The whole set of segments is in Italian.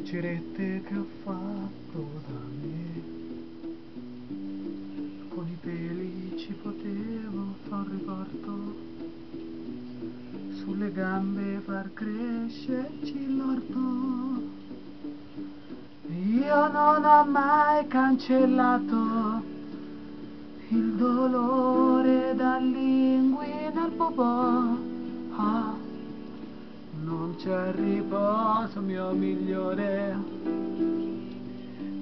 cerette che ho fatto da me, con i peli ci potevo far un ricordo, sulle gambe far crescerci l'orto. Io non ho mai cancellato il dolore dall'inguine al popò. Ah, non c'è riposo mio migliore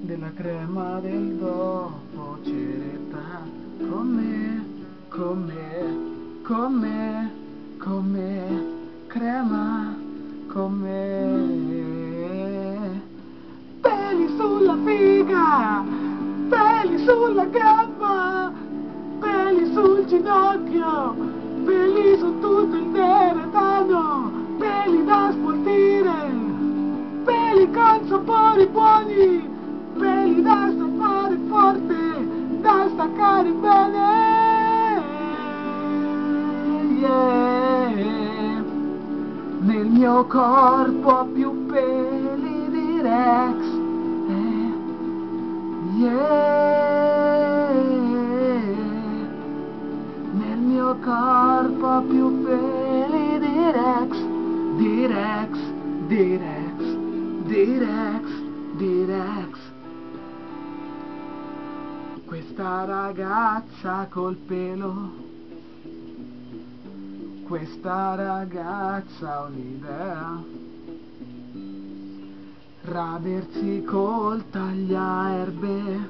della crema del dopo. Ceretta con me, con me, con me, con me, crema con me. Peli sulla figa, peli sulla gamba, peli sul ginocchio, peli su tutto il deretano, peli da sfoltire, peli con sapori buoni, peli da stappare forte, da staccare bene. Yeah. Nel mio corpo più peli di Rex. Yeah. Nel mio corpo più peli di Rex, di Rex, di Rex, di Rex, di Rex. Questa ragazza col pelo, questa ragazza ha un'idea, radersi col tagliaerbe,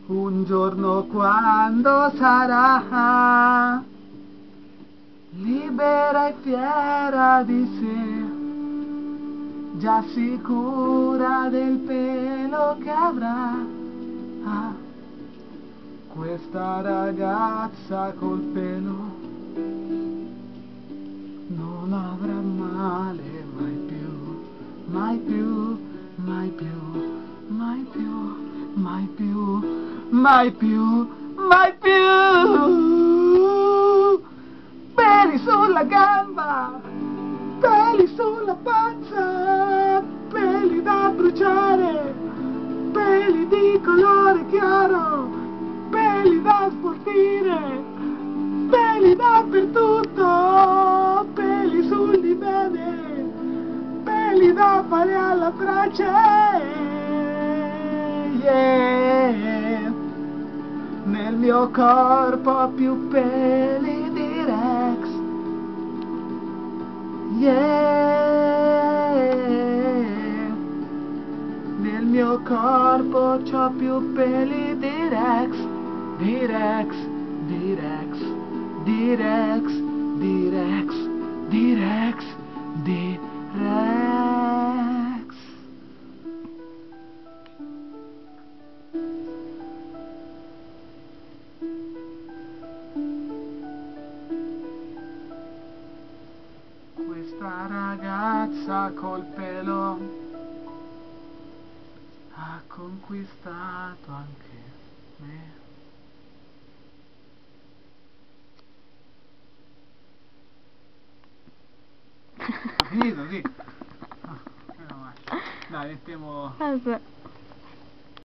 un giorno quando sarà libera e fiera di sé, già sicura del pelo che avrà. Ah, questa ragazza col pelo non avrà male mai più, mai più, mai più, mai più, mai più, mai più, mai più. Peli sulla gamba, peli sulla pancia, peli da bruciare, peli di colore chiaro, peli da sfoltire, peli dappertutto, peli sul divene, peli da fare alla brace. Yeah. Nel mio corpo più peli di Rex. Yeah. Nel mio corpo c'ho più peli di Rex, di Rex, di Rex, di Rex, di Rex, di Rex, di Rex. Questa ragazza col pelo ha conquistato anche me. Ha finito, sì. Dai, mettiamo... Aspetta.